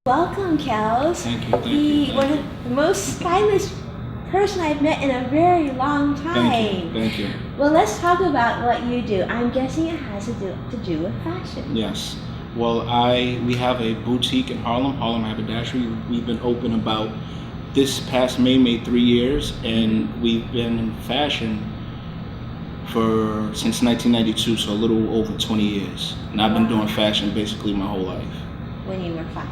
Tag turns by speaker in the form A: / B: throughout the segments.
A: Welcome, Kells.
B: Thank you.
A: One of the most stylish person I've met in a very long time.
B: Thank you.
A: Well, let's talk about what you do. I'm guessing it has to do with fashion.
B: Yes. Well, we have a boutique in Harlem Haberdashery. We've been open about this past May made 3 years, and we've been in fashion since 1992, so a little over 20 years. And I've been doing fashion basically my whole life.
A: When you were 5.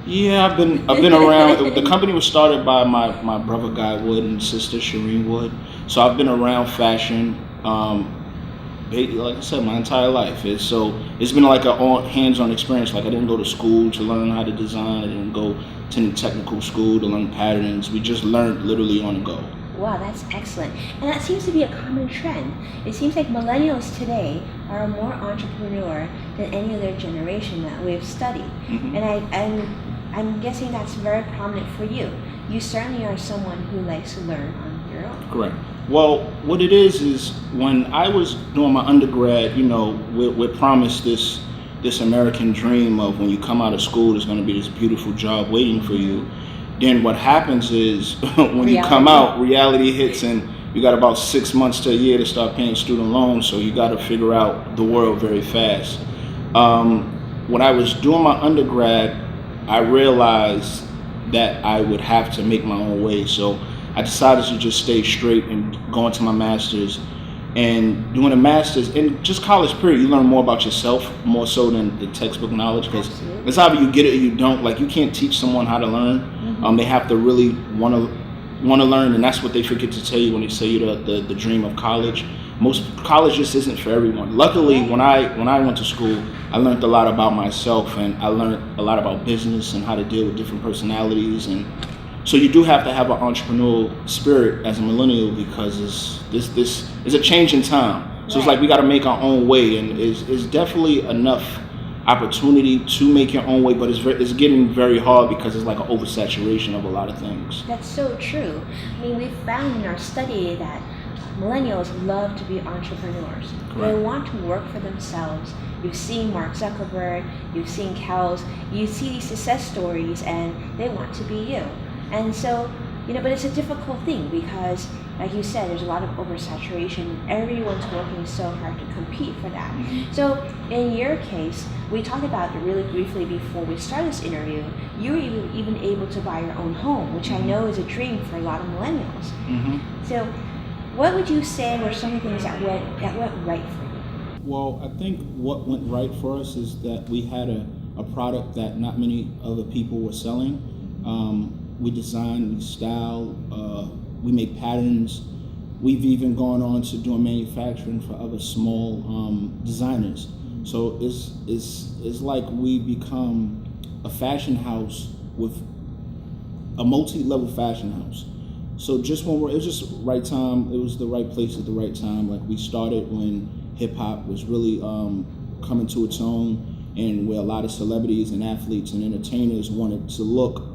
B: Yeah, I've been around. The company was started by my brother Guy Wood and sister Shireen Wood. So I've been around fashion, like I said, my entire life. It's been like a hands-on experience. Like I didn't go to school to learn how to design. I didn't go to any technical school to learn patterns. We just learned literally on the go.
A: Wow, that's excellent. And that seems to be a common trend. It seems like millennials today are more entrepreneur than any other generation that we've studied.
B: Mm-hmm.
A: And I'm guessing that's very prominent for you. You certainly are someone who likes to learn on your own.
B: Correct. Well, what it is when I was doing my undergrad, we're promised this American dream of when you come out of school, there's going to be this beautiful job waiting for you. Then what happens is when you come out, reality hits, and you got about 6 months to a year to start paying student loans, so you got to figure out the world very fast. When I was doing my undergrad, I realized that I would have to make my own way, so I decided to just stay straight and go into my master's. And doing a master's, and just college period, you learn more about yourself, more so than the textbook knowledge, because it's either you get it or you don't. Like, you can't teach someone how to learn. Mm-hmm. They have to really want to learn, and that's what they forget to tell you when they say the dream of college. Most college just isn't for everyone. Luckily, when I went to school, I learned a lot about myself, and I learned a lot about business and how to deal with different personalities. And so you do have to have an entrepreneurial spirit as a millennial, because this is a change in time. So It's like we got to make our own way, and it's definitely enough opportunity to make your own way, but it's getting very hard because it's like an oversaturation of a lot of things.
A: That's so true. I mean, we found in our study that millennials love to be entrepreneurs. Correct. They want to work for themselves. You've seen Mark Zuckerberg, you've seen Kells, you see these success stories, and they want to be you. And so, but it's a difficult thing because, like you said, there's a lot of oversaturation. Everyone's working so hard to compete for that. Mm-hmm. So in your case, we talked about it really briefly before we started this interview. You were even able to buy your own home, which I know is a dream for a lot of millennials. Mm-hmm. So what would you say were some of the things that went right for you?
B: Well, I think what went right for us is that we had a product that not many other people were selling. We design, we style, we make patterns. We've even gone on to doing manufacturing for other small designers. So it's like we become a fashion house with a multi-level fashion house. So it was just right time. It was the right place at the right time. Like, we started when hip hop was really coming to its own, and where a lot of celebrities and athletes and entertainers wanted to look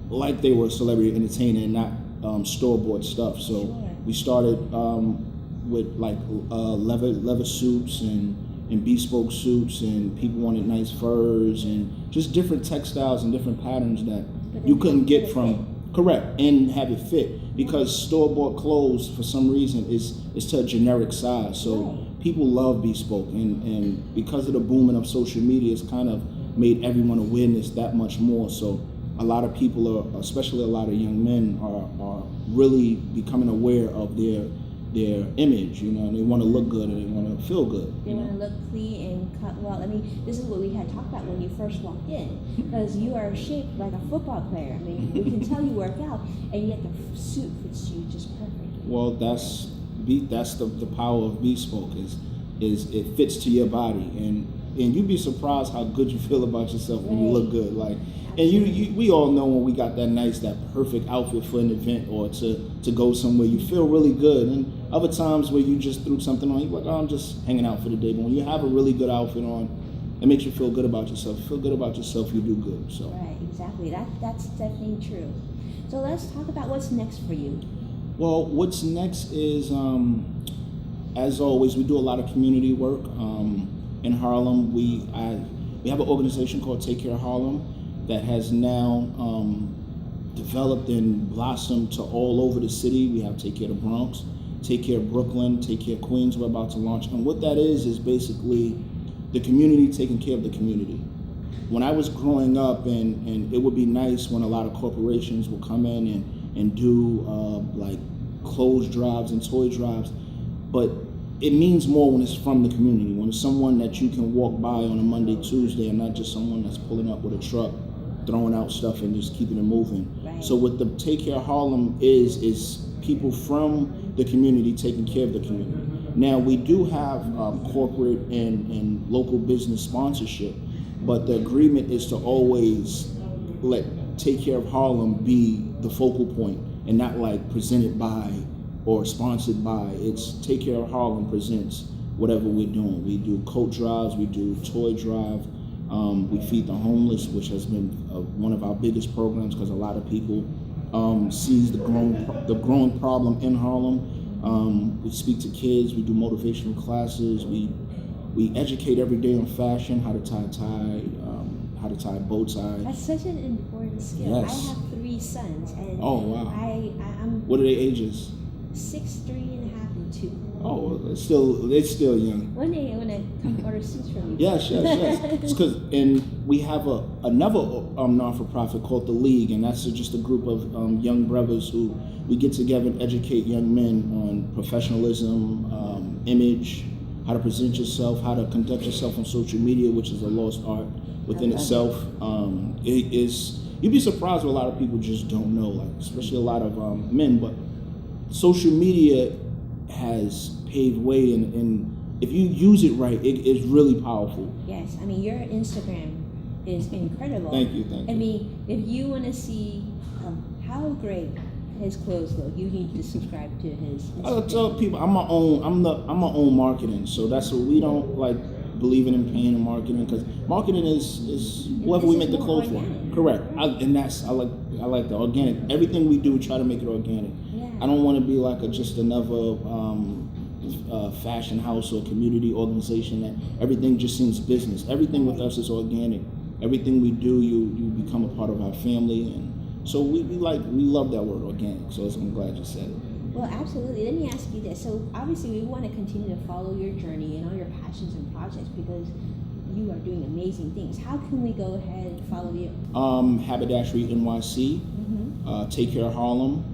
B: like they were a celebrity entertainer and not store-bought stuff. So we started with like leather suits and bespoke suits, and people wanted nice furs and just different textiles and different patterns that you couldn't get from correct and have it fit, because store-bought clothes for some reason is to a generic size. So people love bespoke, and because of the booming of social media, it's kind of made everyone awareness that much more. So a lot of people especially a lot of young men are really becoming aware of their image, and they want to look good and they want to feel good.
A: They want to look clean and cut well. I mean, this is what we had talked about when you first walked in, because you are shaped like a football player. I mean, we can tell you work out, and yet the suit fits you just perfectly.
B: Well, that's the power of bespoke is it fits to your body, and you'd be surprised how good you feel about yourself when you look good. Like, And we all know when we got that perfect outfit for an event or to go somewhere, you feel really good. And other times where you just threw something on, you're like, oh, I'm just hanging out for the day. But when you have a really good outfit on, it makes you feel good about yourself. You feel good about yourself, you do good. So.
A: Right, exactly. That's definitely true. So let's talk about what's next for you.
B: Well, what's next is, as always, we do a lot of community work. In Harlem, we have an organization called Take Care of Harlem that has now developed and blossomed to all over the city. We have Take Care of the Bronx, Take Care of Brooklyn, Take Care of Queens we're about to launch. And what that is basically the community taking care of the community. When I was growing up, and it would be nice when a lot of corporations would come in and do like clothes drives and toy drives, but it means more when it's from the community, when it's someone that you can walk by on a Monday, Tuesday, and not just someone that's pulling up with a truck, throwing out stuff and just keeping it moving.
A: Right.
B: So what the Take Care of Harlem is people from the community taking care of the community. Now we do have corporate and local business sponsorship, but the agreement is to always let Take Care of Harlem be the focal point and not like presented by or sponsored by. It's Take Care of Harlem presents whatever we're doing. We do coat drives, we do toy drive, we feed the homeless, which has been one of our biggest programs because a lot of people sees the growing problem in Harlem. We speak to kids, we do motivational classes, we educate every day on fashion, how to tie a tie, how to tie a bow tie.
A: That's such an important skill.
B: Yes.
A: I have 3 sons, and
B: Oh wow!
A: I'm
B: What are their ages?
A: 6, 3 and a half, and 2.
B: Oh, they're still young.
A: One day I want to come order suits from you.
B: Yes. It's because, and we have another non-for-profit called the League, and that's just a group of young brothers who we get together and educate young men on professionalism, image, how to present yourself, how to conduct yourself on social media, which is a lost art within itself. It is. You'd be surprised what a lot of people just don't know, like especially a lot of men. But social media has paved way, and if you use it right, it is really powerful.
A: Yes, I mean your Instagram is incredible.
B: Thank you.
A: I mean, if you want to see how great his clothes look, you need to subscribe to his Instagram.
B: I tell people I'm my own marketing, so that's what we don't like believing in paying in marketing, because marketing is whoever we make the clothes for. Correct. I like the organic. Everything we do, we try to make it organic.
A: Yeah.
B: I don't want to be like just another fashion house or community organization that everything just seems business. Everything with us is organic. Everything we do, you become a part of our family, and so we love that word organic. So I'm glad you said it.
A: Well, absolutely. Let me ask you this. So obviously we want to continue to follow your journey and all your passions and projects because you are doing amazing things. How can we go ahead and follow you?
B: Haberdashery NYC, Take Care of Harlem,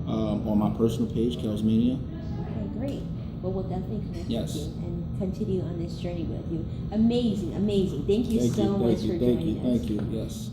B: on my personal page, Kells Mania.
A: Okay, great. Well, we'll definitely connect
B: Yes.
A: with you and continue on this journey with you. Amazing. Thank you so much for joining us.
B: Thank you. Yes.